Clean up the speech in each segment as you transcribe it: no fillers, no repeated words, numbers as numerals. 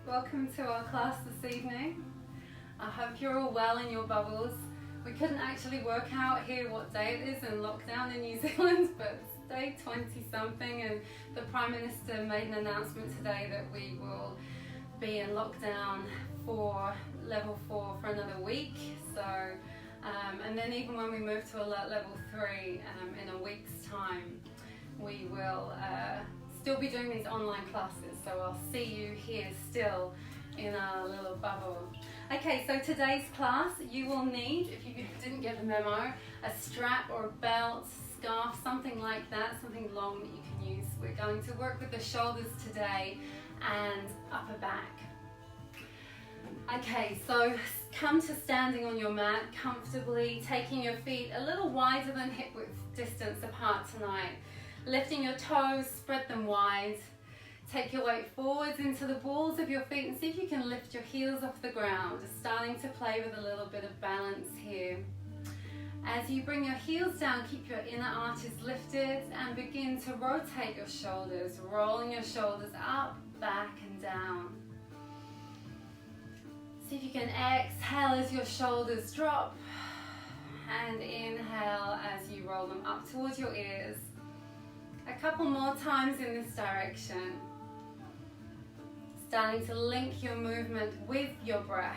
welcome to our class this evening. I hope you're all well in your bubbles. We couldn't actually work out here what day it is in lockdown in New Zealand, but it's day 20 something, and the Prime Minister made an announcement today that we will be in lockdown for level 4 for another week. So and then even when we move to alert level 3 in a week's time, we will still be doing these online classes, so I'll see you here still in our little bubble. Okay, so today's class, you will need, if you didn't get the memo, a strap or a belt, scarf, something like that, something long that you can use. We're going to work with the shoulders today and upper back. Okay, so come to standing on your mat comfortably, taking your feet a little wider than hip width distance apart tonight. Lifting your toes, spread them wide. Take your weight forwards into the balls of your feet and see if you can lift your heels off the ground. Just starting to play with a little bit of balance here. As you bring your heels down, keep your inner arches lifted and begin to rotate your shoulders, rolling your shoulders up, back and down. See if you can exhale as your shoulders drop and inhale as you roll them up towards your ears. A couple more times in this direction. Starting to link your movement with your breath.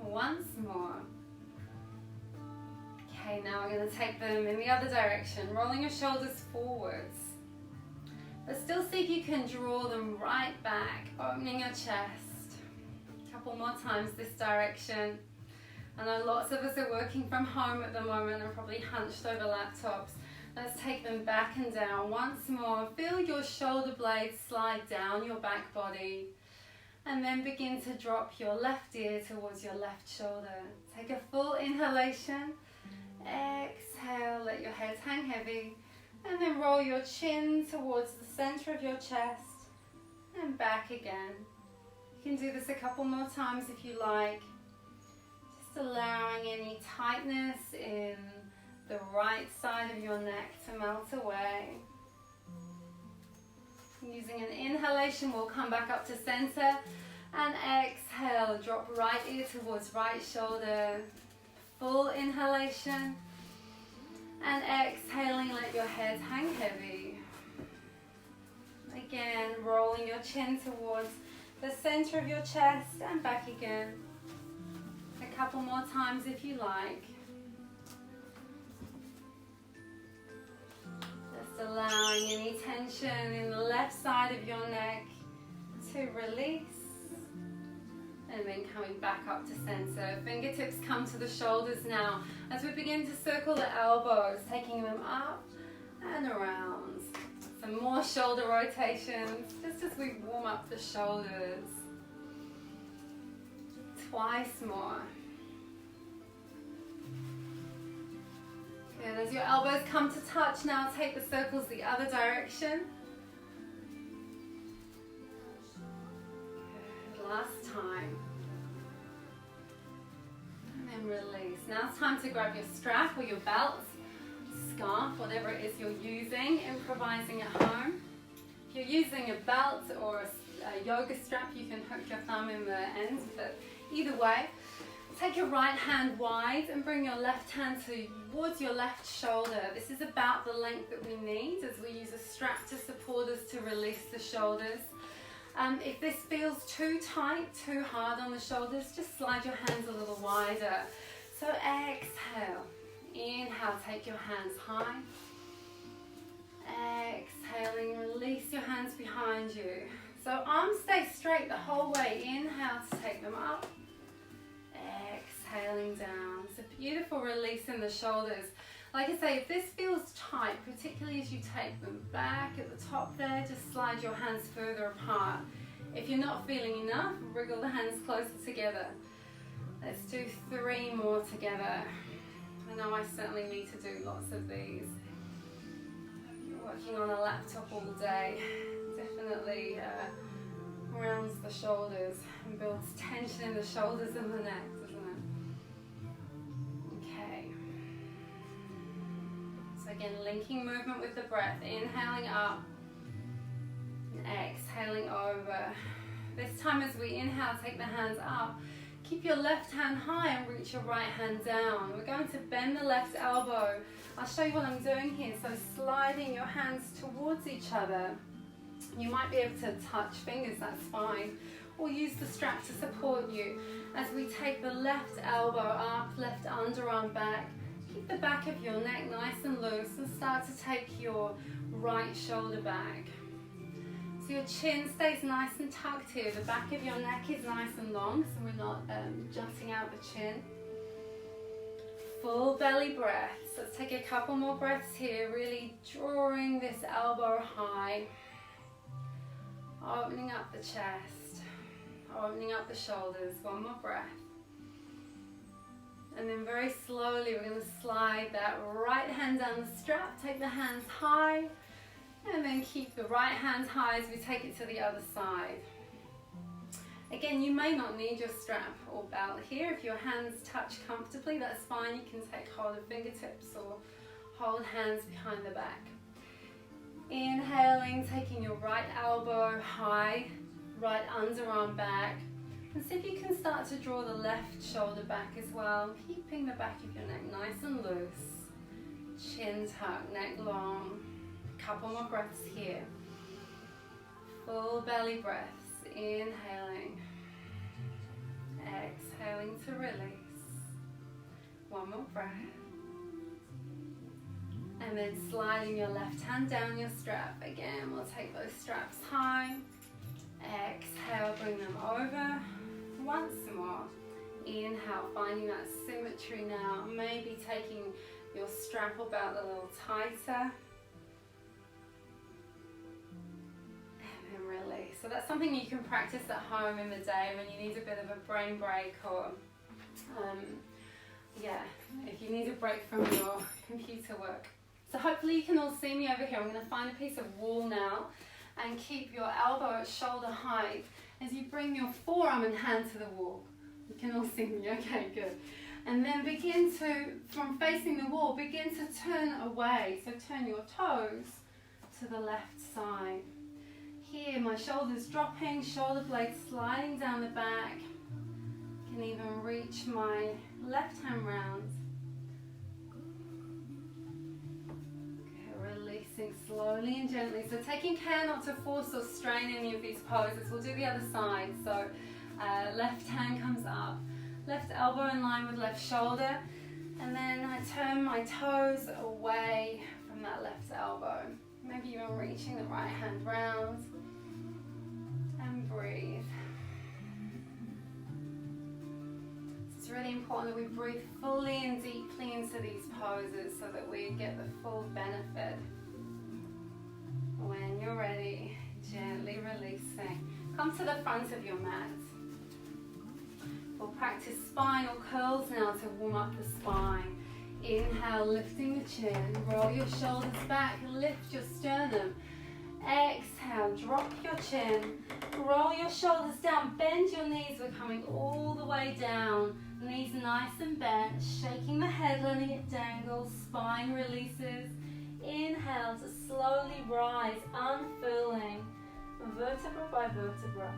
Once more. Okay, now we're going to take them in the other direction, rolling your shoulders forwards. But still see if you can draw them right back, opening your chest. A couple more times this direction. I know lots of us are working from home at the moment and probably hunched over laptops. Let's take them back and down once more. Feel your shoulder blades slide down your back body. And then begin to drop your left ear towards your left shoulder. Take a full inhalation. Exhale, let your head hang heavy. And then roll your chin towards the center of your chest. And back again. You can do this a couple more times if you like. Allowing any tightness in the right side of your neck to melt away. Using an inhalation, we'll come back up to center and exhale, drop right ear towards right shoulder. Full inhalation and exhaling, let your head hang heavy. Again, rolling your chin towards the center of your chest and back again. A couple more times if you like. Just allowing any tension in the left side of your neck to release. And then coming back up to center. Fingertips come to the shoulders now as we begin to circle the elbows, taking them up and around. Some more shoulder rotations just as we warm up the shoulders. Twice more. Good. As your elbows come to touch, now take the circles the other direction. Good. Last time. And then release. Now it's time to grab your strap or your belt, scarf, whatever it is you're using, improvising at home. If you're using a belt or a yoga strap, you can hook your thumb in the end, but either way, take your right hand wide and bring your left hand towards your left shoulder. This is about the length that we need as we use a strap to support us to release the shoulders. If this feels too tight, too hard on the shoulders, just slide your hands a little wider. So exhale, inhale, take your hands high. Exhaling, release your hands behind you. So arms stay straight the whole way. Inhale to take them up. Exhaling down. It's a beautiful release in the shoulders. Like I say, if this feels tight, particularly as you take them back at the top there, just slide your hands further apart. If you're not feeling enough, wriggle the hands closer together. Let's do 3 more together. I know I certainly need to do lots of these. You're working on a laptop all day. Definitely rounds the shoulders and builds tension in the shoulders and the neck, doesn't it? Okay. So again, linking movement with the breath. Inhaling up. exhaling over. This time as we inhale, take the hands up. Keep your left hand high and reach your right hand down. We're going to bend the left elbow. I'll show you what I'm doing here. So sliding your hands towards each other. You might be able to touch fingers, that's fine. Or use the strap to support you. As we take the left elbow up, left underarm back. Keep the back of your neck nice and loose and start to take your right shoulder back. So your chin stays nice and tucked here. The back of your neck is nice and long, so we're not jutting out the chin. Full belly breaths. Let's take a couple more breaths here, really drawing this elbow high. Opening up the chest, opening up the shoulders. One more breath. And then very slowly we're going to slide that right hand down the strap, take the hands high, and then keep the right hand high as we take it to the other side. Again, you may not need your strap or belt here. If your hands touch comfortably, that's fine. You can take hold of fingertips or hold hands behind the back. Inhaling, taking your right elbow high, right underarm back. And see if you can start to draw the left shoulder back as well, keeping the back of your neck nice and loose. Chin tucked, neck long. Couple more breaths here. Full belly breaths. Inhaling. Exhaling to release. One more breath. And then sliding your left hand down your strap. Again, we'll take those straps high. Exhale, bring them over. Once more. Inhale, finding that symmetry now. Maybe taking your strap or belt a little tighter. And then release. So that's something you can practice at home in the day when you need a bit of a brain break, or if you need a break from your computer work. So hopefully you can all see me over here. I'm going to find a piece of wall now and keep your elbow at shoulder height as you bring your forearm and hand to the wall. You can all see me, okay, good. And then begin to, from facing the wall, begin to turn away. So turn your toes to the left side. Here, my shoulders dropping, shoulder blades sliding down the back. Can even reach my left hand round. Okay, releasing slowly and gently. So taking care not to force or strain any of these poses. We'll do the other side. So left hand comes up, left elbow in line with left shoulder, and then I turn my toes away from that left elbow. Maybe even reaching the right hand round, and breathe. It's really important that we breathe fully and deeply into these poses so that we get the full benefit. When you're ready, gently releasing. Come to the front of your mat. We'll practice spinal curls now to warm up the spine. Inhale, lifting the chin. Roll your shoulders back, lift your sternum. Exhale, drop your chin. Roll your shoulders down, bend your knees. We're coming all the way down. Knees nice and bent, shaking the head, letting it dangle. Spine releases. Inhale to slowly rise, unfurling, vertebra by vertebra.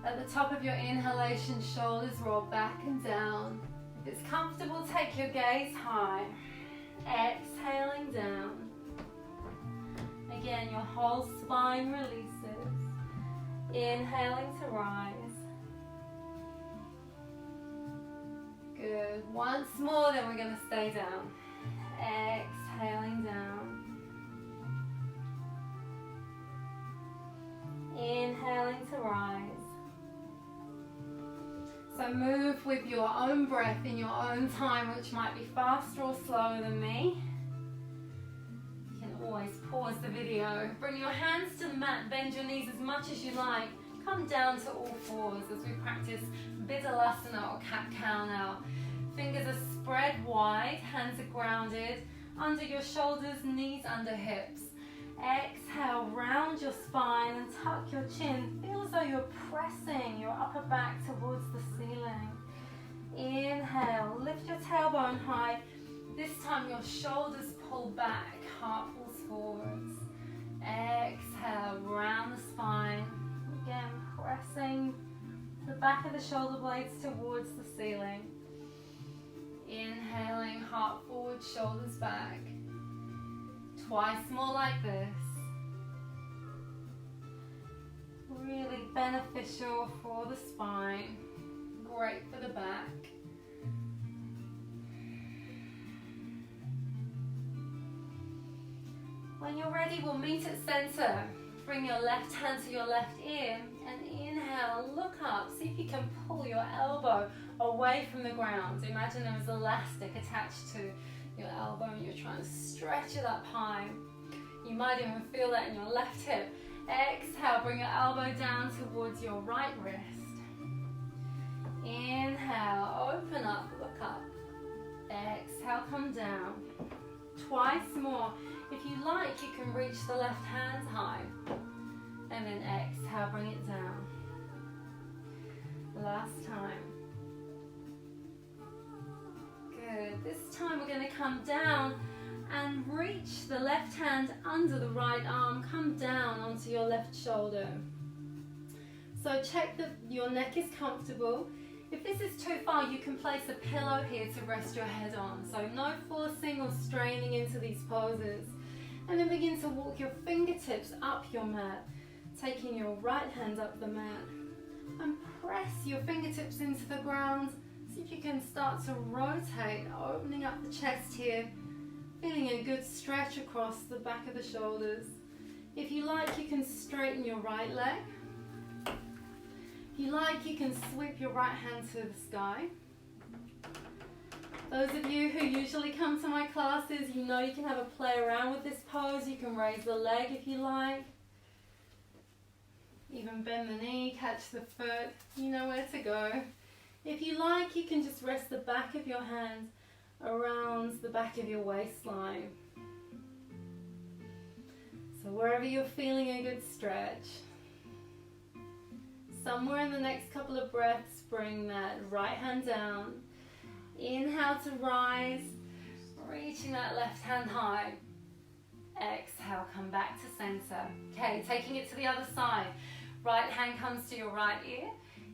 At the top of your inhalation, shoulders roll back and down. If it's comfortable, take your gaze high. Exhaling down. Again, your whole spine releases. Inhaling to rise. Good. Once more, then we're going to stay down. Exhaling down. Inhaling to rise. So move with your own breath in your own time, which might be faster or slower than me. You can always pause the video. Bring your hands to the mat, bend your knees as much as you like. Come down to all fours as we practice Bidhalasana or cat-cow now. Fingers are spread wide, hands are grounded, under your shoulders, knees under hips. Exhale, round your spine and tuck your chin. Feel as though you're pressing your upper back towards the ceiling. Inhale, lift your tailbone high. This time your shoulders pull back, heart pulls forwards. Exhale, back of the shoulder blades towards the ceiling. Inhaling, heart forward, shoulders back. Twice more like this. Really beneficial for the spine. Great for the back. When you're ready, we'll meet at center. Bring your left hand to your left ear and inhale, look up. See if you can pull your elbow away from the ground. Imagine there is elastic attached to your elbow and you're trying to stretch it up high. You might even feel that in your left hip. Exhale, bring your elbow down towards your right wrist. Inhale, open up, look up. Exhale, come down. Twice more. If you like, you can reach the left hand high. And then exhale, bring it down. Last time. Good. This time we're going to come down and reach the left hand under the right arm. Come down onto your left shoulder. So check that your neck is comfortable. If this is too far, you can place a pillow here to rest your head on. So no forcing or straining into these poses. And then begin to walk your fingertips up your mat, taking your right hand up the mat. And press your fingertips into the ground. See if you can start to rotate, opening up the chest here. Feeling a good stretch across the back of the shoulders. If you like, you can straighten your right leg. If you like, you can sweep your right hand to the sky. Those of you who usually come to my classes, you know you can have a play around with this pose. You can raise the leg if you like. Even bend the knee, catch the foot. You know where to go. If you like, you can just rest the back of your hand around the back of your waistline. So wherever you're feeling a good stretch. Somewhere in the next couple of breaths, bring that right hand down. Inhale to rise, reaching that left hand high. Exhale, come back to center. Okay, taking it to the other side. Right hand comes to your right ear.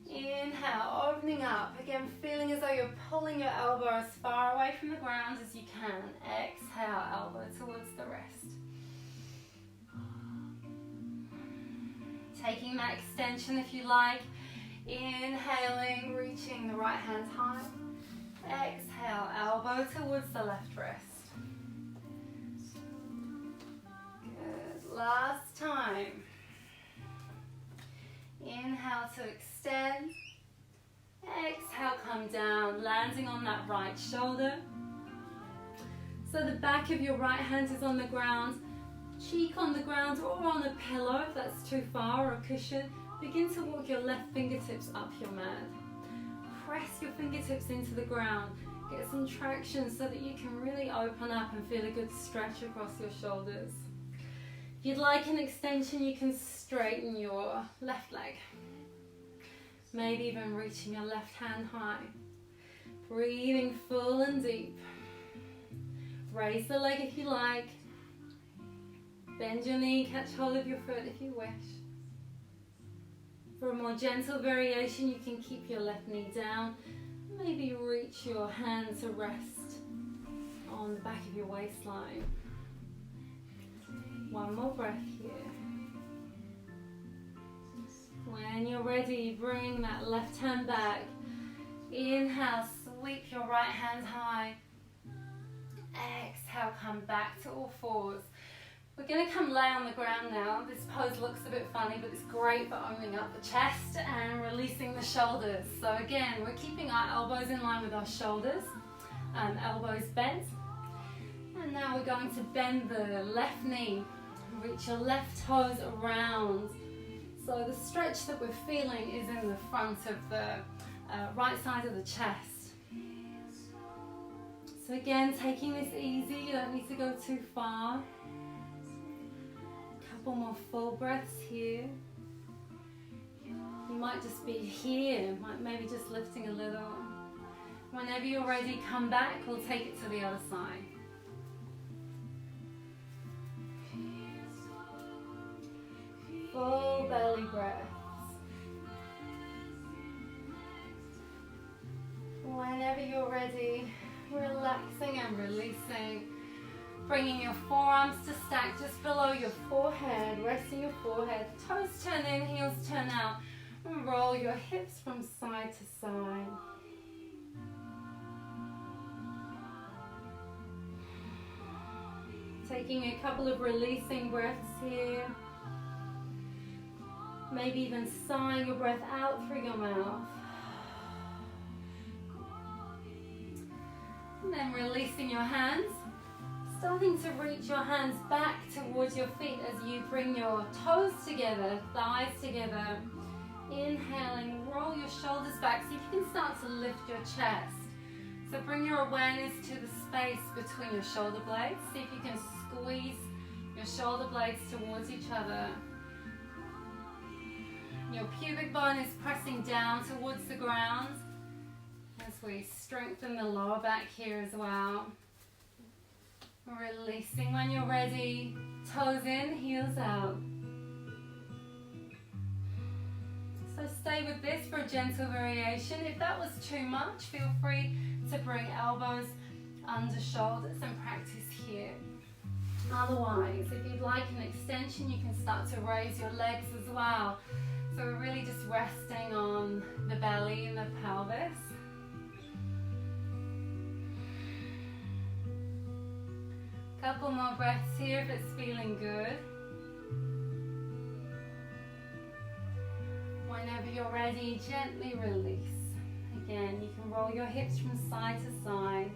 Inhale, opening up. Again, feeling as though you're pulling your elbow as far away from the ground as you can. Exhale, elbow towards the wrist. Taking that extension if you like. Inhaling, reaching the right hand high. Exhale, elbow towards the left wrist. Good. Last time. Inhale to extend. Exhale, come down, landing on that right shoulder. So the back of your right hand is on the ground, cheek on the ground or on a pillow if that's too far, or a cushion. Begin to walk your left fingertips up your mat. Press your fingertips into the ground. Get some traction so that you can really open up and feel a good stretch across your shoulders. If you'd like an extension, you can straighten your left leg. Maybe even reaching your left hand high. Breathing full and deep. Raise the leg if you like. Bend your knee, catch hold of your foot if you wish. For a more gentle variation, you can keep your left knee down. Maybe reach your hand to rest on the back of your waistline. One more breath here. When you're ready, bring that left hand back. Inhale, sweep your right hand high. Exhale, come back to all fours. We're going to come lay on the ground now. This pose looks a bit funny, but it's great for opening up the chest and releasing the shoulders. So again, we're keeping our elbows in line with our shoulders, elbows bent. And now we're going to bend the left knee. Reach your left toes around. So the stretch that we're feeling is in the front of the right side of the chest. So again, taking this easy, you don't need to go too far. Couple more full breaths here. You might just be here, maybe just lifting a little. Whenever you're ready, come back, we'll take it to the other side. Full belly breaths. whenever you're ready, relaxing and releasing. Bringing your forearms to stack just below your forehead, resting your forehead, toes turn in, heels turn out, and roll your hips from side to side. Taking a couple of releasing breaths here. Maybe even sighing your breath out through your mouth. And then releasing your hands. Starting to reach your hands back towards your feet as you bring your toes together, thighs together. Inhaling, roll your shoulders back. See if you can start to lift your chest. So bring your awareness to the space between your shoulder blades. See if you can squeeze your shoulder blades towards each other. Your pubic bone is pressing down towards the ground as we strengthen the lower back here as well. Releasing when you're ready, toes in, heels out. So stay with this for a gentle variation. If that was too much, feel free to bring elbows under shoulders and practice here. Otherwise, if you'd like an extension, you can start to raise your legs as well. So we're really just resting on the belly and the pelvis. Couple more breaths here if it's feeling good. Whenever you're ready, gently release. Again, you can roll your hips from side to side.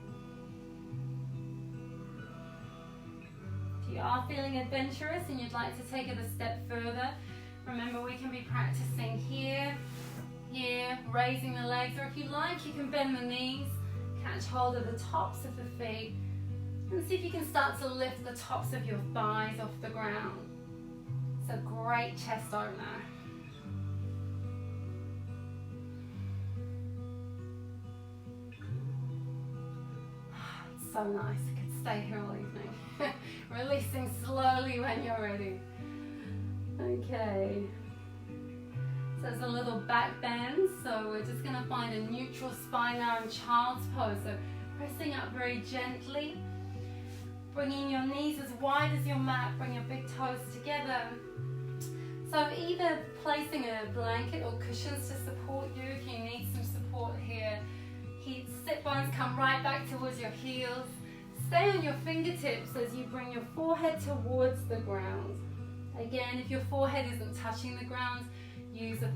If you are feeling adventurous and you'd like to take it a step further, remember we can be practicing here, here, raising the legs, or if you like, you can bend the knees, catch hold of the tops of the feet, and see if you can start to lift the tops of your thighs off the ground. It's a great chest opener. It's so nice, I could stay here all evening. Releasing slowly when you're ready. Okay. So there's a little back bend, so we're just going to find a neutral spine now in child's pose. So pressing up very gently. Bringing your knees as wide as your mat, bring your big toes together. So either placing a blanket or cushions to support you if you need some support here. Sit bones come right back towards your heels. Stay on your fingertips as you bring your forehead towards the ground. Again, if your forehead isn't touching the ground, use a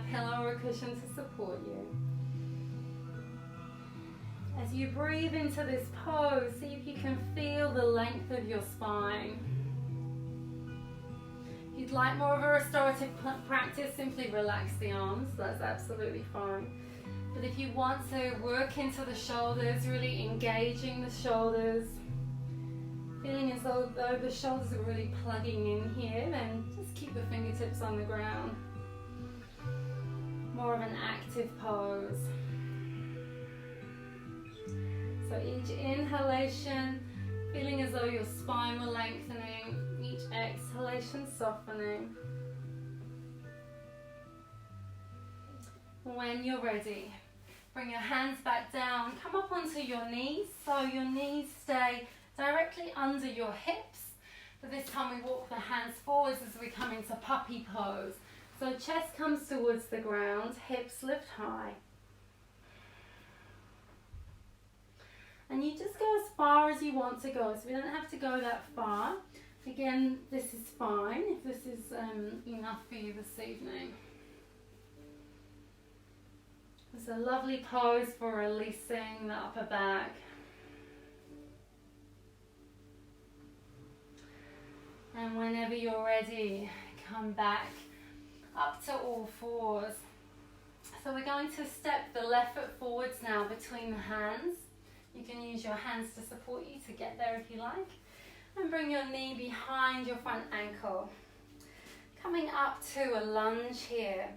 pillow or a cushion to support you. As you breathe into this pose, see if you can feel the length of your spine. If you'd like more of a restorative practice, simply relax the arms, that's absolutely fine. But if you want to work into the shoulders, really engaging the shoulders, feeling as though the shoulders are really plugging in here, then just keep the fingertips on the ground. More of an active pose. So each inhalation, feeling as though your spine will lengthening, each exhalation softening. When you're ready, bring your hands back down, come up onto your knees, so your knees stay directly under your hips. But this time we walk the hands forwards as we come into puppy pose. So chest comes towards the ground, hips lift high. And you just go as far as you want to go, so we don't have to go that far. Again, this is fine if this is enough for you this evening. It's a lovely pose for releasing the upper back. And whenever you're ready, come back up to all fours. So we're going to step the left foot forwards now between the hands. You can use your hands to support you to get there if you like. And bring your knee behind your front ankle. Coming up to a lunge here.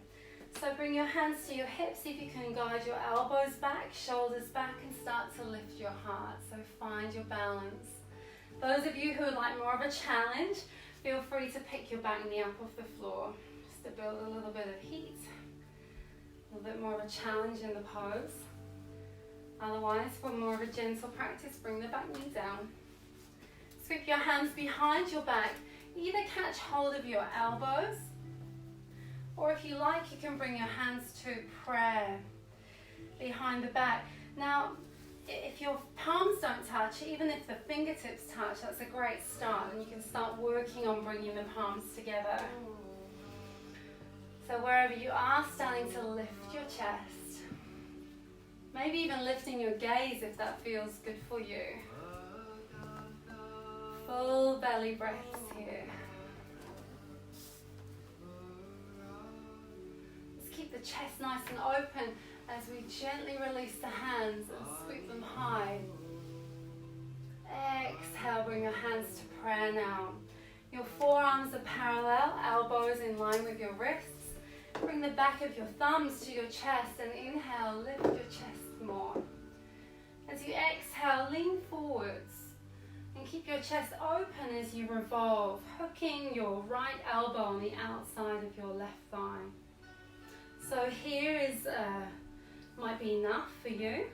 So bring your hands to your hips, see if you can guide your elbows back, shoulders back, and start to lift your heart. So find your balance. Those of you who would like more of a challenge, feel free to pick your back knee up off the floor, just to build a little bit of heat, a little bit more of a challenge in the pose. Otherwise, for more of a gentle practice, bring the back knee down. Sweep your hands behind your back. Either catch hold of your elbows, or if you like, you can bring your hands to prayer behind the back. Now, if your palms don't touch, even if the fingertips touch, that's a great start, and you can start working on bringing the palms together. So wherever you are, starting to lift your chest. Maybe even lifting your gaze if that feels good for you. Full belly breaths here. Let's keep the chest nice and open as we gently release the hands and sweep them high. Exhale, bring your hands to prayer now. Your forearms are parallel, elbows in line with your wrists. Bring the back of your thumbs to your chest and inhale, lift your chest more. As you exhale, lean forwards and keep your chest open as you revolve, hooking your right elbow on the outside of your left thigh. So here is might be enough for you.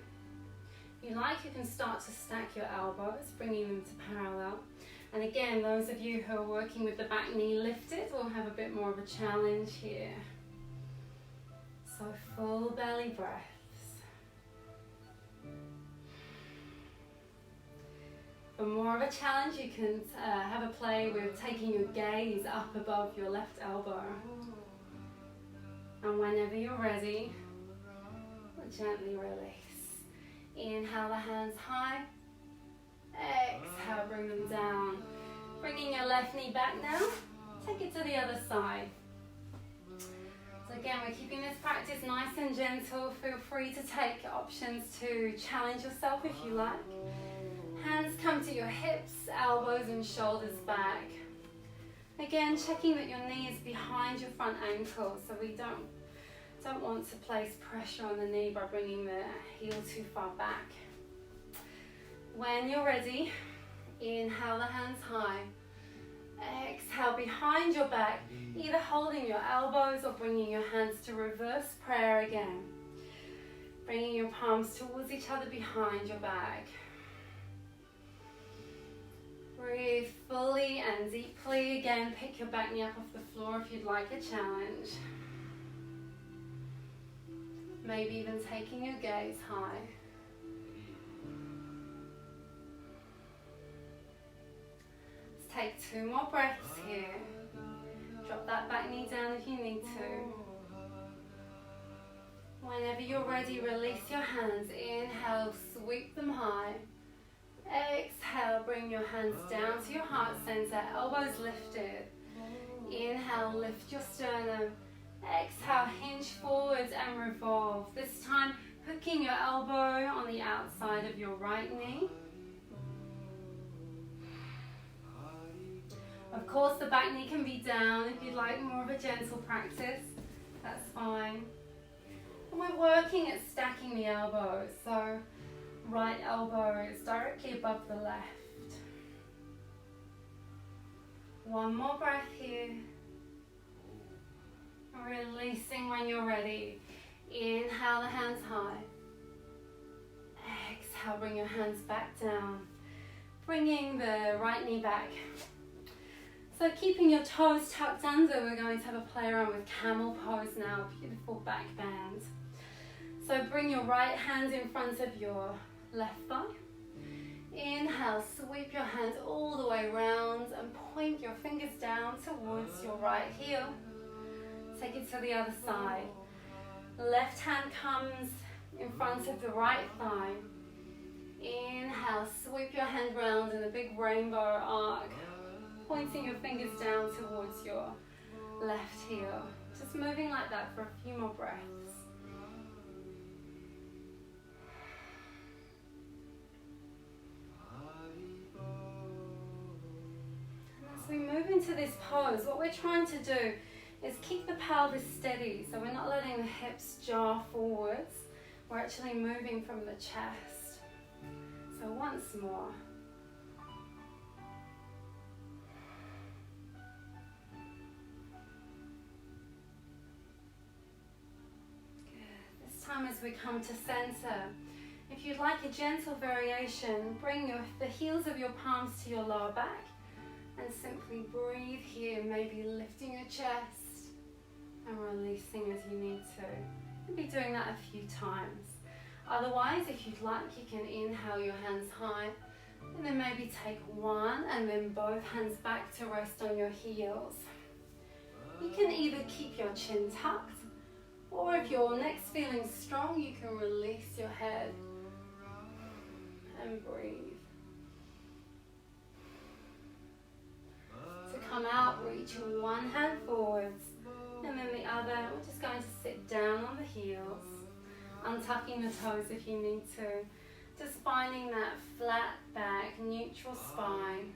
If you like, you can start to stack your elbows, bringing them to parallel. And again, those of you who are working with the back knee lifted will have a bit more of a challenge here. So full belly breaths. For more of a challenge, you can have a play with taking your gaze up above your left elbow. And whenever you're ready, gently release. Inhale the hands high. Exhale, bring them down. Bringing your left knee back now. Take it to the other side. So again, we're keeping this practice nice and gentle. Feel free to take options to challenge yourself if you like. Hands come to your hips, elbows and shoulders back. Again, checking that your knee is behind your front ankle, so we don't want to place pressure on the knee by bringing the heel too far back. When you're ready, inhale the hands high. Exhale behind your back, either holding your elbows or bringing your hands to reverse prayer again. Bringing your palms towards each other behind your back. Breathe fully and deeply. Again, pick your back knee up off the floor if you'd like a challenge. Maybe even taking your gaze high. Let's take 2 more breaths here. Drop that back knee down if you need to. Whenever you're ready, release your hands. Inhale, sweep them high. Exhale, bring your hands down to your heart center, elbows lifted. Inhale, lift your sternum. Exhale, hinge forwards and revolve. This time, hooking your elbow on the outside of your right knee. Of course, the back knee can be down. If you'd like more of a gentle practice, that's fine. And we're working at stacking the elbows. So, right elbow is directly above the left. One more breath here. Releasing when you're ready. Inhale the hands high. Exhale, bring your hands back down. Bringing the right knee back. So keeping your toes tucked under, we're going to have a play around with camel pose now. Beautiful back bend. So bring your right hand in front of your left thigh. Inhale, sweep your hands all the way around and point your fingers down towards your right heel. Take it to the other side. Left hand comes in front of the right thigh. Inhale, sweep your hand round in a big rainbow arc, pointing your fingers down towards your left heel. Just moving like that for a few more breaths. And as we move into this pose, what we're trying to do is keep the pelvis steady, so we're not letting the hips jar forwards. We're actually moving from the chest. So once more. Good. This time as we come to center, If you'd like a gentle variation, bring the heels of your palms to your lower back and simply breathe here, maybe lifting your chest and releasing as you need to. You'll be doing that a few times. Otherwise, if you'd like, you can inhale your hands high and then maybe take one and then both hands back to rest on your heels. You can either keep your chin tucked, or if your neck's feeling strong, you can release your head and breathe. To come out, reach one hand forwards and then the other. We're just going to sit down on the heels, untucking the toes if you need to. Just finding that flat back, neutral spine.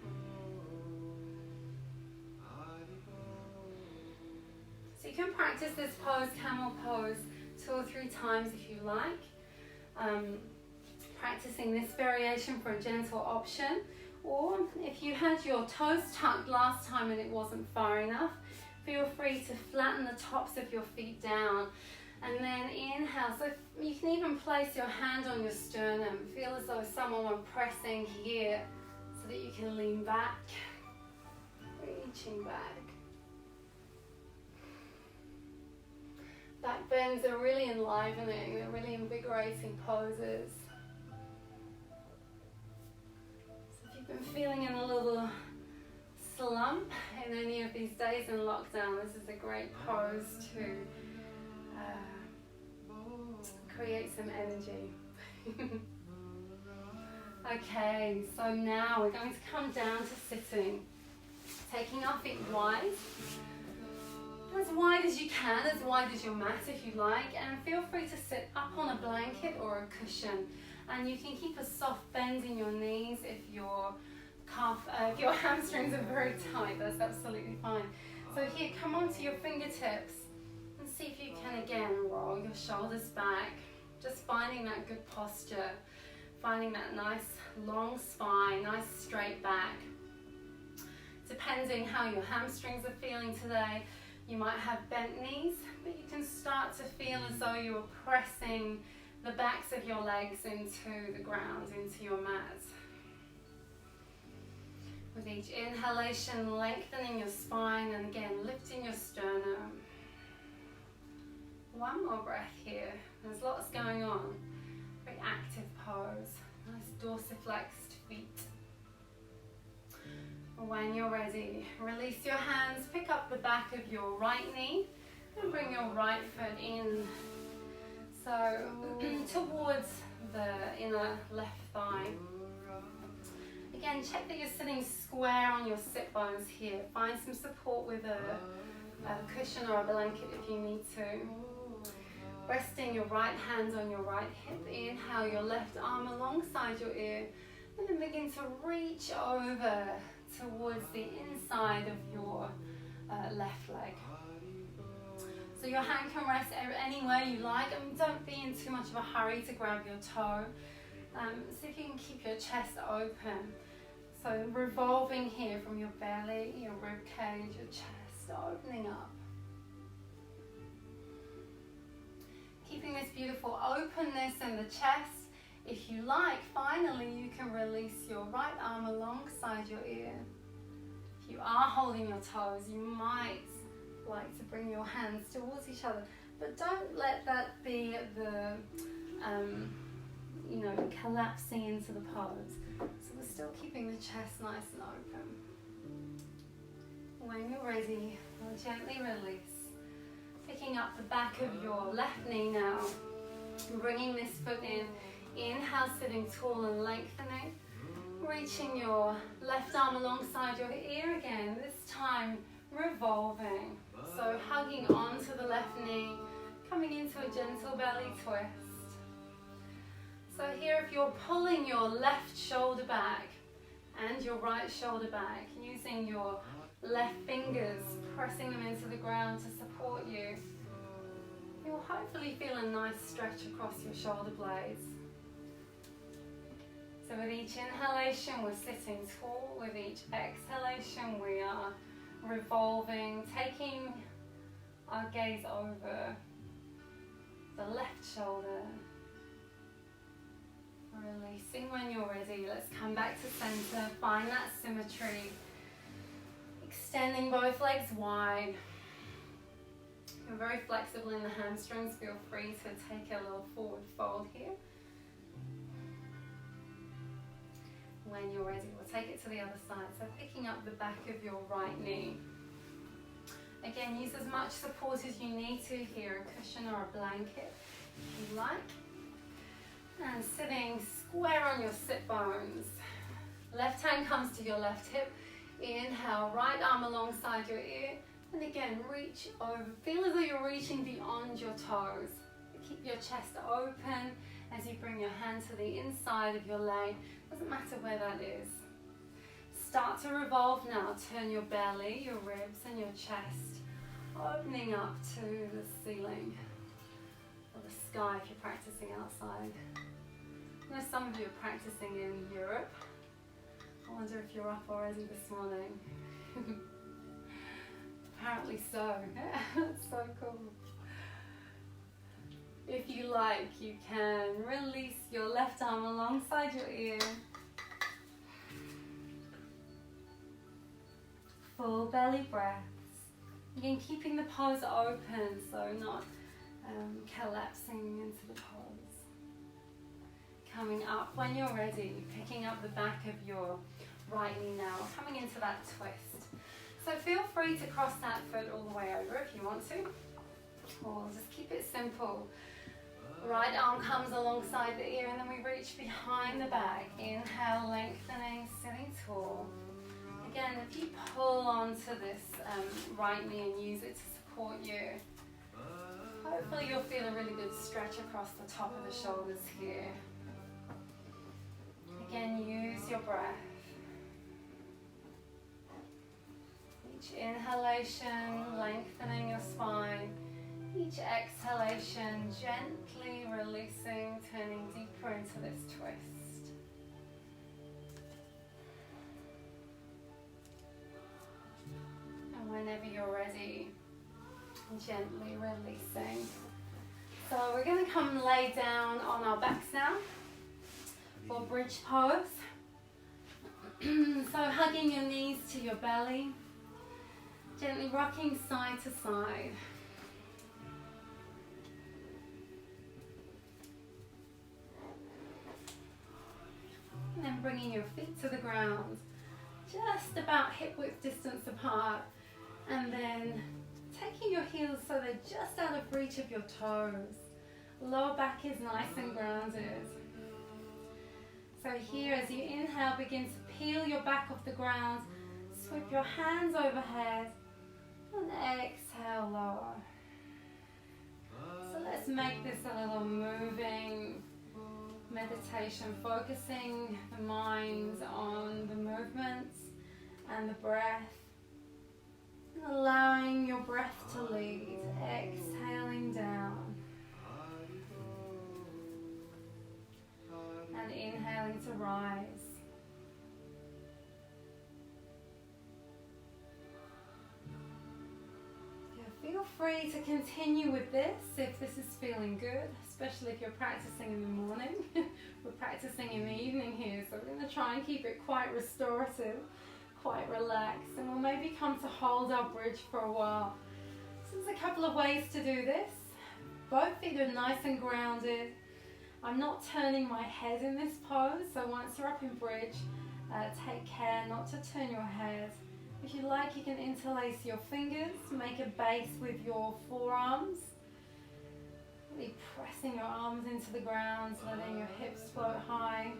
So you can practice this pose, camel pose, 2 or 3 times if you like. Practicing this variation for a gentle option, or if you had your toes tucked last time and it wasn't far enough, feel free to flatten the tops of your feet down and then inhale. So you can even place your hand on your sternum, feel as though someone were pressing here so that you can lean back, reaching back. Back bends are really enlivening, they're really invigorating poses. Been feeling in a little slump in any of these days in lockdown, this is a great pose to create some energy. Okay, so now we're going to come down to sitting, taking our feet wide as you can, as wide as your mat if you like, and feel free to sit up on a blanket or a cushion. And you can keep a soft bend in your knees if your hamstrings are very tight, that's absolutely fine. So here, come onto your fingertips and see if you can again roll your shoulders back, just finding that good posture, finding that nice long spine, nice straight back. Depending how your hamstrings are feeling today, you might have bent knees, but you can start to feel as though you are pressing the backs of your legs into the ground, into your mat. With each inhalation, lengthening your spine and again lifting your sternum. One more breath here. There's lots going on. Very active pose. Nice dorsiflexed feet. When you're ready, release your hands, pick up the back of your right knee and bring your right foot in. So towards the inner left thigh. Again, check that you're sitting square on your sit bones here. Find some support with a cushion or a blanket if you need to. Resting your right hand on your right hip. Inhale your left arm alongside your ear. And then begin to reach over towards the inside of your left leg. So your hand can rest anywhere you like, and don't be in too much of a hurry to grab your toe. See if you can keep your chest open. So revolving here from your belly, your rib cage, your chest, opening up. Keeping this beautiful openness in the chest. If you like, finally you can release your right arm alongside your ear. If you are holding your toes, you might like to bring your hands towards each other, but don't let that be the collapsing into the pose. So we're still keeping the chest nice and open. When you're ready, we'll gently release. Picking up the back of your left knee now, bringing this foot in. Inhale, sitting tall and lengthening. Reaching your left arm alongside your ear again, this time revolving. So hugging onto the left knee, coming into a gentle belly twist. So here, if you're pulling your left shoulder back and your right shoulder back, using your left fingers, pressing them into the ground to support you, you'll hopefully feel a nice stretch across your shoulder blades. So with each inhalation, we're sitting tall. With each exhalation, we are revolving, taking our gaze over the left shoulder, Releasing when you're ready. Let's come back to center. Find that symmetry. Extending both legs wide. You're very flexible in the hamstrings. Feel free to take a little forward fold here. When you're ready, we'll take it to the other side. So picking up the back of your right knee. Again, use as much support as you need to here, a cushion or a blanket if you like. And sitting square on your sit bones. Left hand comes to your left hip. Inhale, right arm alongside your ear. And again, reach over. Feel as though you're reaching beyond your toes. Keep your chest open as you bring your hand to the inside of your leg. Doesn't matter where that is. Start to revolve now. Turn your belly, your ribs and your chest opening up to the ceiling or the sky if you're practicing outside. I know some of you are practicing in Europe. I wonder if you're up already this morning. Apparently so. That's so cool. If you like, you can release your left arm alongside your ear. Full belly breaths. Again, keeping the pose open, so not collapsing into the pose. Coming up when you're ready, picking up the back of your right knee now, coming into that twist. So feel free to cross that foot all the way over if you want to, or just keep it simple. Right arm comes alongside the ear and then we reach behind the back. Inhale, lengthening, sitting tall. Again, if you pull onto this right knee and use it to support you, hopefully you'll feel a really good stretch across the top of the shoulders here. Again, use your breath. Each inhalation, lengthening your spine. Each exhalation, gently releasing, turning deeper into this twist. And whenever you're ready, gently releasing. So we're going to come lay down on our backs now for bridge pose. So hugging your knees to your belly, gently rocking side to side. And then bringing your feet to the ground, just about hip width distance apart. And then taking your heels so they're just out of reach of your toes. Lower back is nice and grounded. So here, as you inhale, begin to peel your back off the ground. Sweep your hands overhead. And exhale, lower. So let's make this a little moving meditation, focusing the mind on the movements and the breath, and allowing your breath to lead, exhaling down and inhaling to rise. Feel free to continue with this if this is feeling good, especially if you're practicing in the morning. We're practicing in the evening here, so we're going to try and keep it quite restorative, quite relaxed, and we'll maybe come to hold our bridge for a while. So there's a couple of ways to do this. Both feet are nice and grounded. I'm not turning my head in this pose, so once you're up in bridge, take care not to turn your head. If you like, you can interlace your fingers, make a base with your forearms. Really pressing your arms into the ground, letting your hips float high.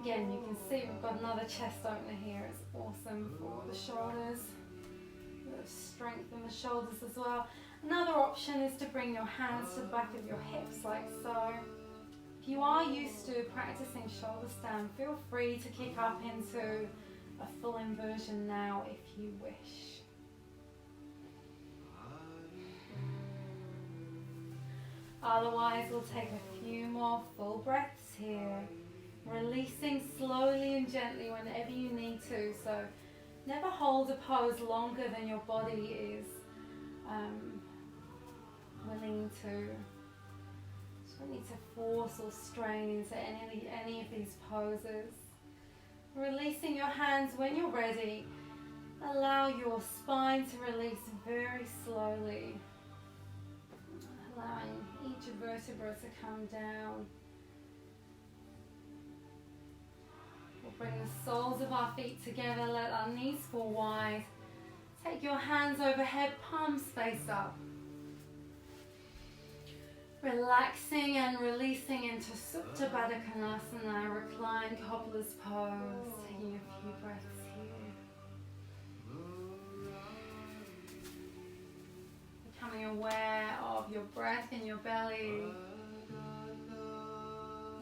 Again, you can see we've got another chest opener here. It's awesome for the shoulders. A bit of strength in the shoulders as well. Another option is to bring your hands to the back of your hips like so. If you are used to practicing shoulder stand, feel free to kick up into a full inversion now if you wish. Otherwise, we'll take a few more full breaths here, releasing slowly and gently whenever you need to. So never hold a pose longer than your body is willing to Don't need to force or strain into any of these poses. Releasing your hands when you're ready. Allow your spine to release very slowly. Allowing each vertebra to come down. We'll bring the soles of our feet together, let our knees fall wide. Take your hands overhead, palms face up. Relaxing and releasing into Supta Baddha Konasana, reclined cobbler's pose. Taking a few breaths here. Becoming aware of your breath in your belly.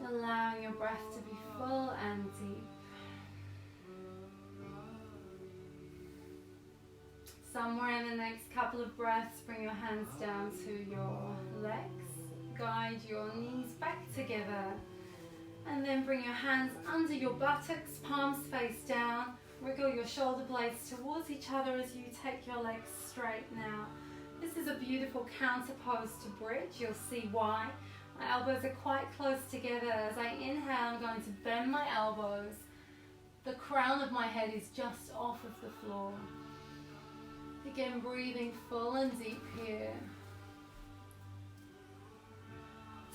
Allowing your breath to be full and deep. Somewhere in the next couple of breaths, bring your hands down to your legs. Guide your knees back together. And then bring your hands under your buttocks, palms face down. Wriggle your shoulder blades towards each other as you take your legs straight now. This is a beautiful counter pose to bridge. You'll see why. My elbows are quite close together. As I inhale, I'm going to bend my elbows. The crown of my head is just off of the floor. Again, breathing full and deep here.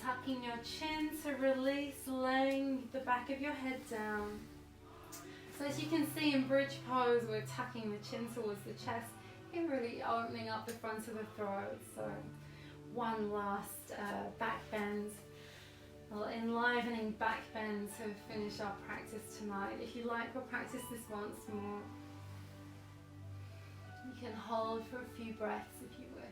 Tucking your chin to release, laying the back of your head down. So as you can see in bridge pose, we're tucking the chin towards the chest and really opening up the front of the throat. So one last back bend, enlivening back bend to finish our practice tonight. If you like, we'll practice this once more. You can hold for a few breaths if you wish.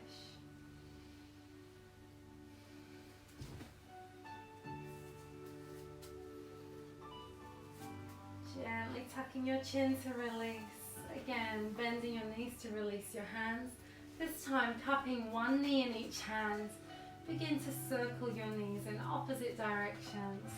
Gently tucking your chin to release. Again, bending your knees to release your hands. This time, cupping one knee in each hand. Begin to circle your knees in opposite directions.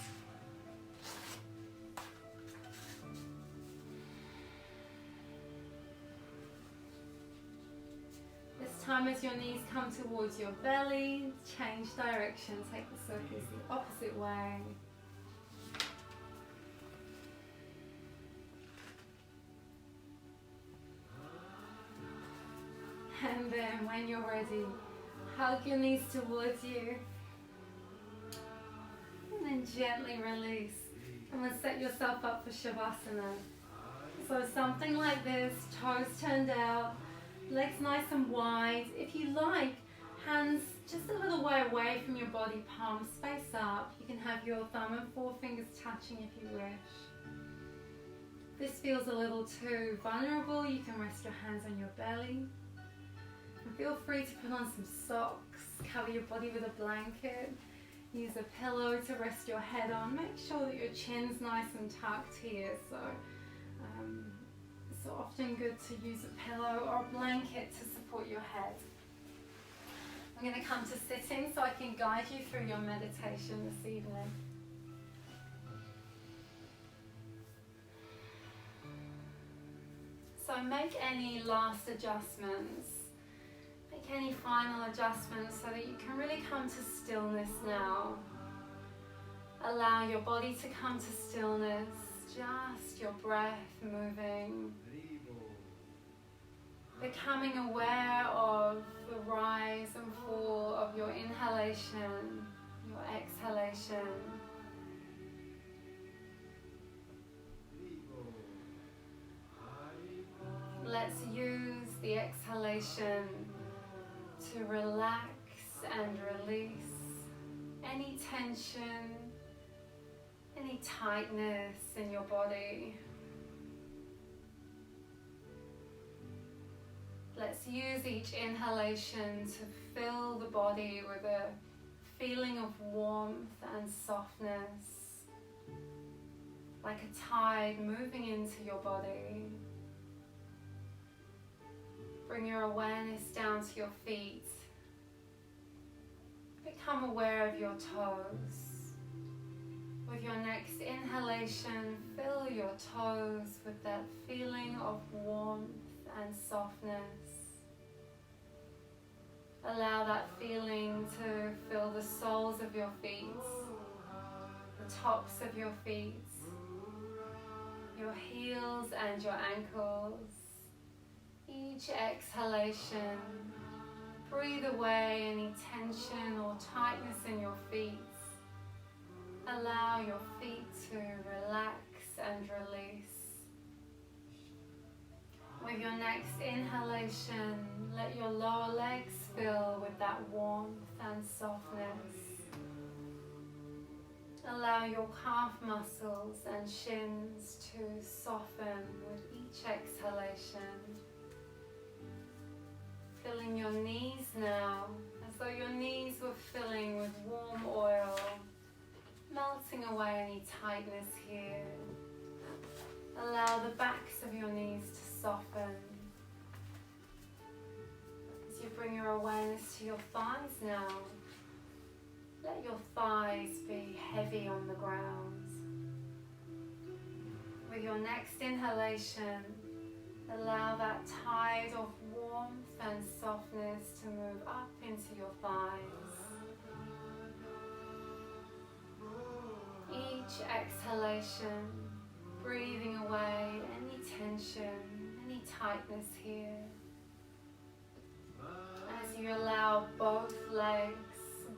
This time, as your knees come towards your belly, change direction. Take the circles the opposite way. And then when you're ready, hug your knees towards you. And then gently release. And then set yourself up for Shavasana. So something like this, toes turned out, legs nice and wide. If you like, hands just a little way away from your body, palms face up. You can have your thumb and forefingers touching if you wish. If this feels a little too vulnerable, you can rest your hands on your belly. And feel free to put on some socks, cover your body with a blanket, use a pillow to rest your head on. Make sure that your chin's nice and tucked here. So it's often good to use a pillow or a blanket to support your head. I'm going to come to sitting so I can guide you through your meditation this evening. So make any last adjustments. Make any final adjustments so that you can really come to stillness now. Allow your body to come to stillness, just your breath moving. Becoming aware of the rise and fall of your inhalation, your exhalation. Let's use the exhalation to relax and release any tension, any tightness in your body. Let's use each inhalation to fill the body with a feeling of warmth and softness, like a tide moving into your body. Bring your awareness down to your feet. Become aware of your toes. With your next inhalation, fill your toes with that feeling of warmth and softness. Allow that feeling to fill the soles of your feet, the tops of your feet, your heels and your ankles. Each exhalation, breathe away any tension or tightness in your feet. Allow your feet to relax and release. With your next inhalation, let your lower legs fill with that warmth and softness. Allow your calf muscles and shins to soften with each exhalation. Filling your knees now, as though your knees were filling with warm oil, melting away any tightness here. Allow the backs of your knees to soften. As you bring your awareness to your thighs now, let your thighs be heavy on the ground. With your next inhalation, allow that tide of warmth and softness to move up into your thighs. Each exhalation, breathing away any tension, any tightness here. As you allow both legs,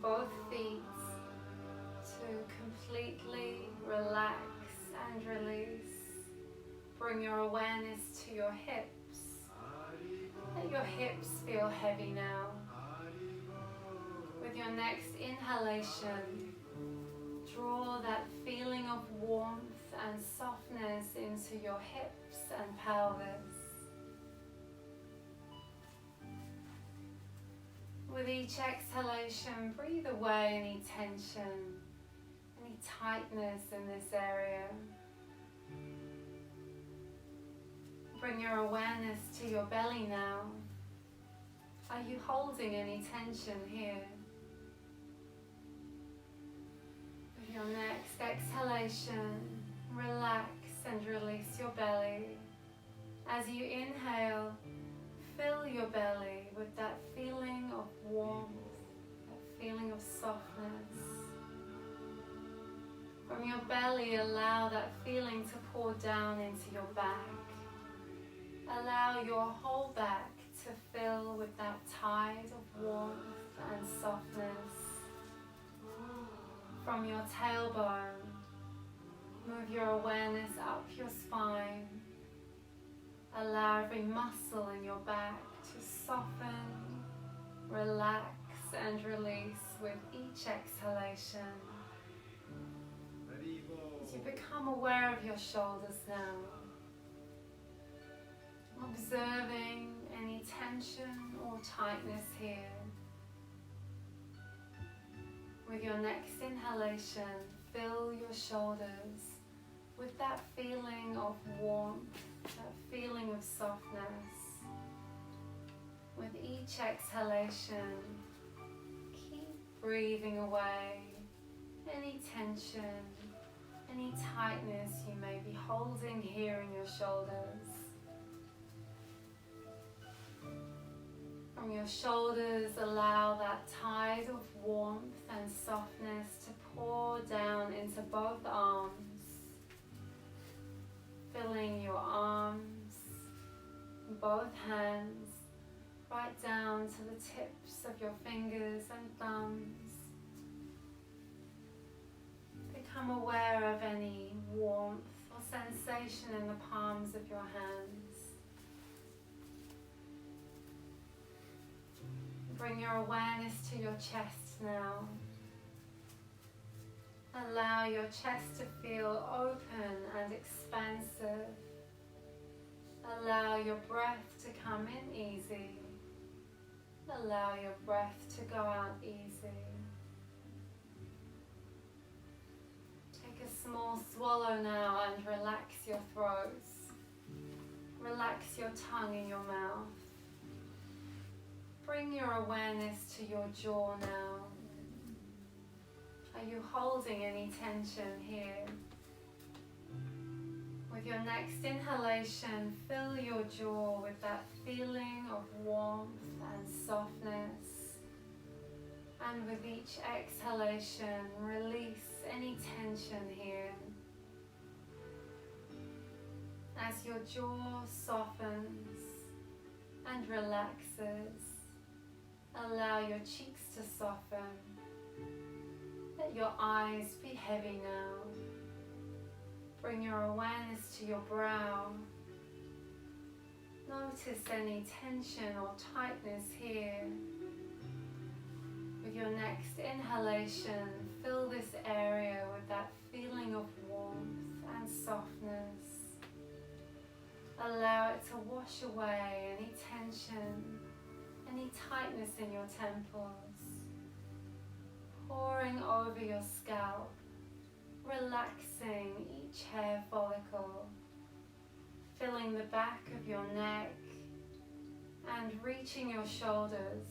both feet to completely relax and release. Bring your awareness to your hips. Let your hips feel heavy now. With your next inhalation, draw that feeling of warmth and softness into your hips and pelvis. With each exhalation, breathe away any tension, any tightness in this area. Bring your awareness to your belly now. Are you holding any tension here? With your next exhalation, relax and release your belly. As you inhale, fill your belly with that feeling of warmth, that feeling of softness. From your belly, allow that feeling to pour down into your back. Allow your whole back to fill with that tide of warmth and softness. From your tailbone, move your awareness up your spine. Allow every muscle in your back to soften, relax and release with each exhalation. As you become aware of your shoulders now, observing any tension or tightness here. With your next inhalation, fill your shoulders with that feeling of warmth, that feeling of softness. With each exhalation, keep breathing away any tension, any tightness you may be holding here in your shoulders. From your shoulders, allow that tide of warmth and softness to pour down into both arms, filling your arms, both hands, right down to the tips of your fingers and thumbs. Become aware of any warmth or sensation in the palms of your hands. Bring your awareness to your chest now. Allow your chest to feel open and expansive. Allow your breath to come in easy. Allow your breath to go out easy. Take a small swallow now and relax your throat. Relax your tongue in your mouth. Bring your awareness to your jaw now. Are you holding any tension here? With your next inhalation, fill your jaw with that feeling of warmth and softness. And with each exhalation, release any tension here. As your jaw softens and relaxes, allow your cheeks to soften. Let your eyes be heavy now. Bring your awareness to your brow. Notice any tension or tightness here. With your next inhalation, fill this area with that feeling of warmth and softness. Allow it to wash away any tension, any tightness in your temples, pouring over your scalp, relaxing each hair follicle, filling the back of your neck and reaching your shoulders.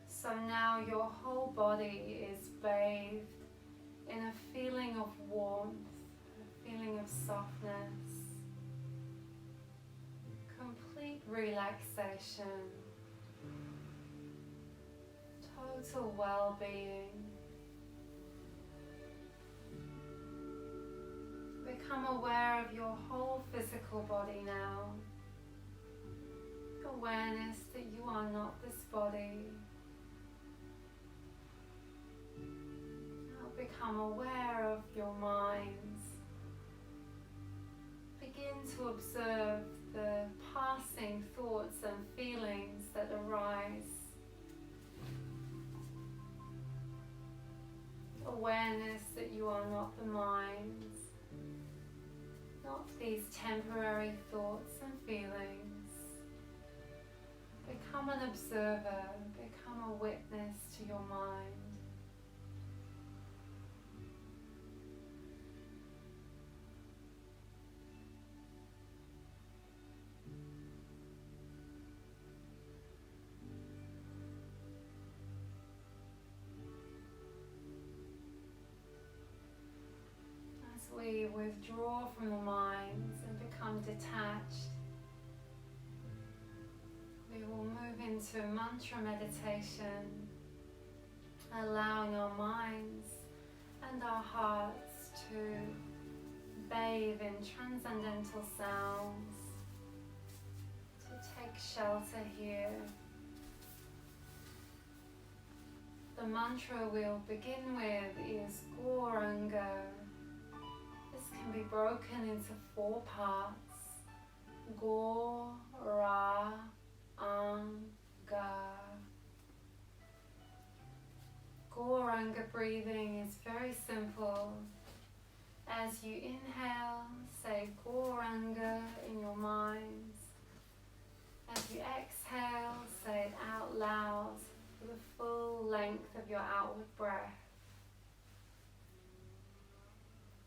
So now your whole body is bathed in a feeling of warmth, a feeling of softness, complete relaxation, total well-being. Become aware of your whole physical body now. Awareness that you are not this body. Now become aware of your minds. Begin to observe the passing thoughts and feelings that arise. Awareness that you are not the mind, not these temporary thoughts and feelings. Become an observer, become a witness to your mind. We withdraw from the mind and become detached. We will move into mantra meditation, allowing our minds and our hearts to bathe in transcendental sounds, to take shelter here. The mantra we'll begin with is Gauranga. Can be broken into 4 parts. Go, Ra, Anga. Gauranga breathing is very simple. As you inhale, say Gauranga in your mind. As you exhale, say it out loud for the full length of your outward breath.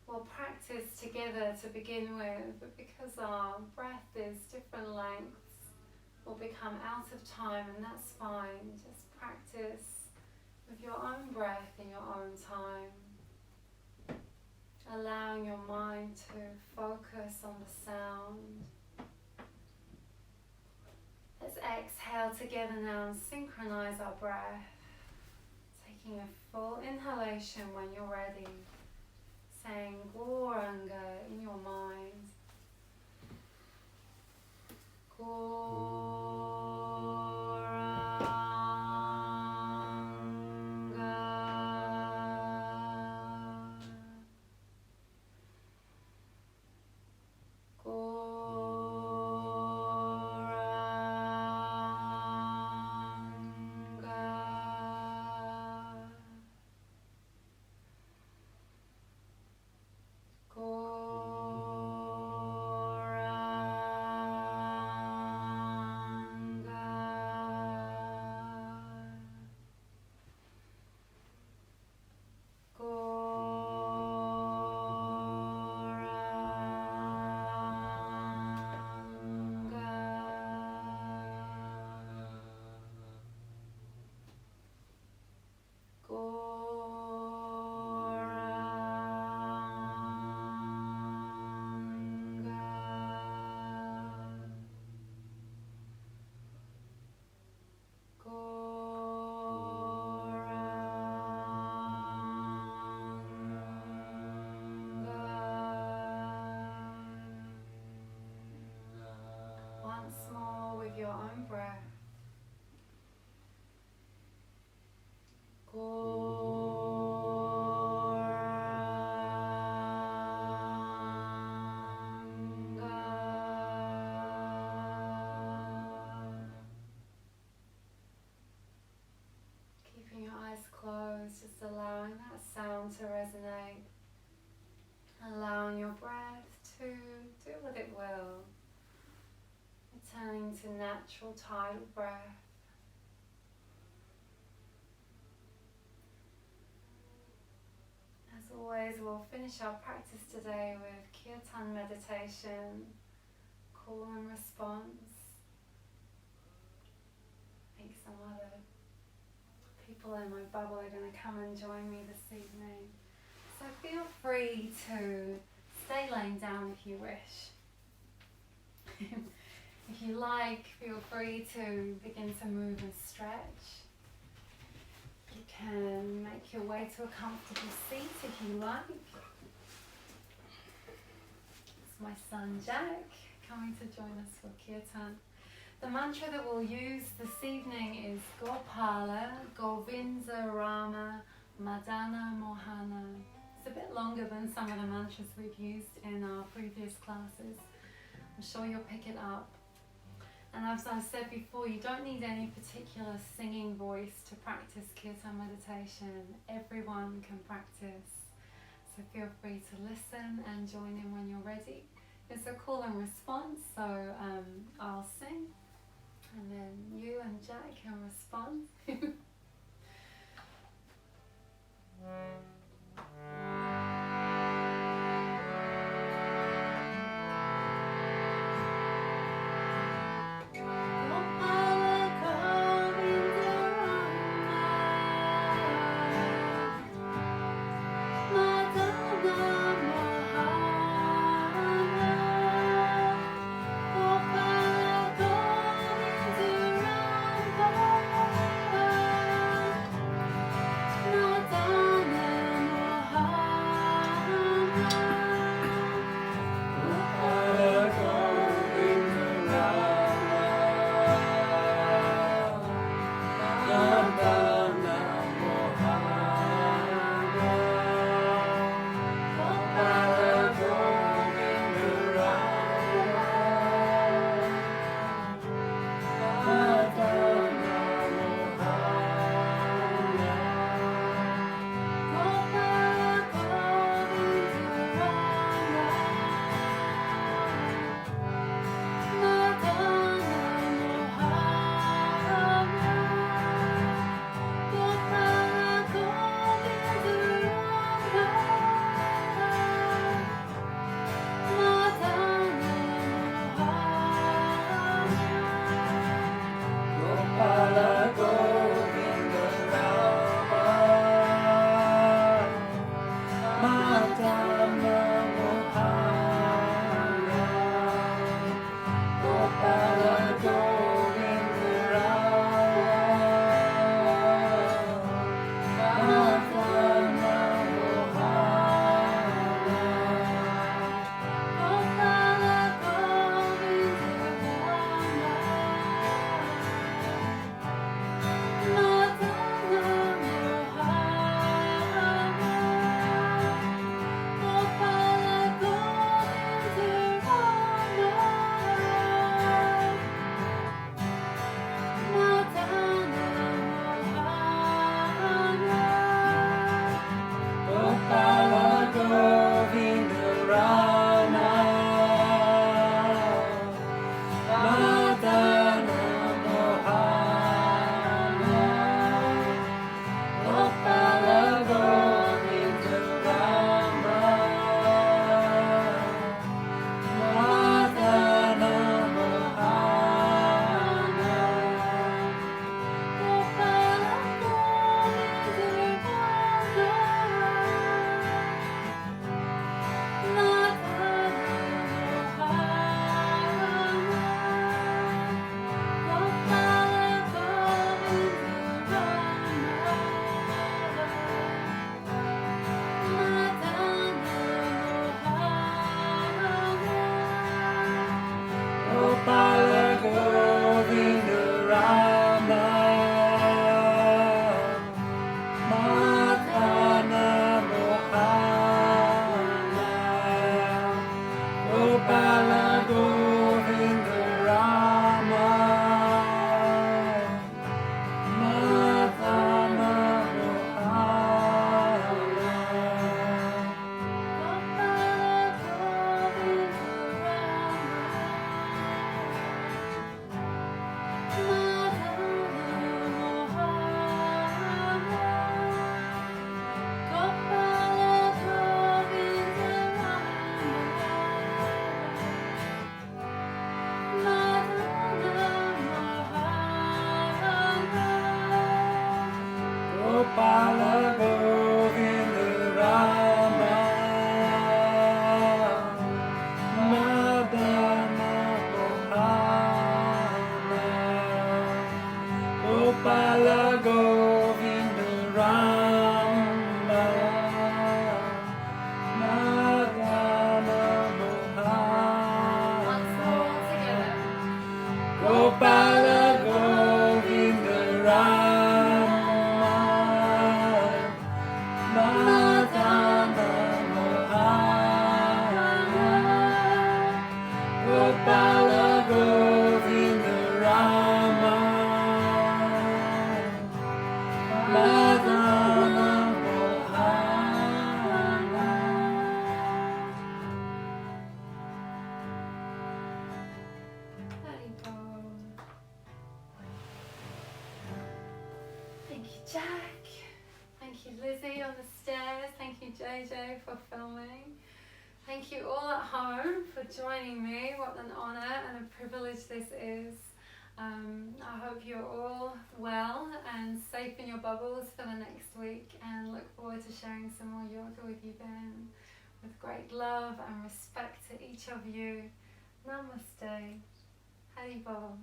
We'll practice together to begin with, but because our breath is different lengths, we'll become out of time, and that's fine. Just practice with your own breath in your own time, allowing your mind to focus on the sound. Let's exhale together now and synchronize our breath, taking a full inhalation when you're ready. Saying Gauranga in your mind. Keeping your eyes closed, just allowing that sound to resonate, allowing your breath to do what it will, returning to natural tidal breath. As always, we'll finish our practice today with kirtan meditation, call and response. I think some other people in my bubble are going to come and join me this evening. So feel free to stay laying down if you wish. If you like, feel free to begin to move and stretch. You can make your way to a comfortable seat if you like. It's my son Jack coming to join us for kirtan. The mantra that we'll use this evening is Gopala, Govinda, Rama, Madana, Mohana. It's a bit longer than some of the mantras we've used in our previous classes. I'm sure you'll pick it up. And as I said before, you don't need any particular singing voice to practice kirtan meditation. Everyone can practice. So feel free to listen and join in when you're ready. It's a call and response, so I'll sing and then you and Jack can respond. Madana Gopala Govinda Rama Madana Mohana Gopala Govinda Rama Madana Mohana. Once more, all together. Gopala Govinda Rama Madana Mohana Gopala Govinda Rama Madana Mohana. Haribol. Thank you, Jack. Thank you, Lizzie on the stairs. Thank you, JJ, for filming. Thank you all at home for joining me. What an honour and a privilege this is. I hope you're all well and safe in your bubbles for the next week, and look forward to sharing some more yoga with you then. With great love and respect to each of you. Namaste. Haribol.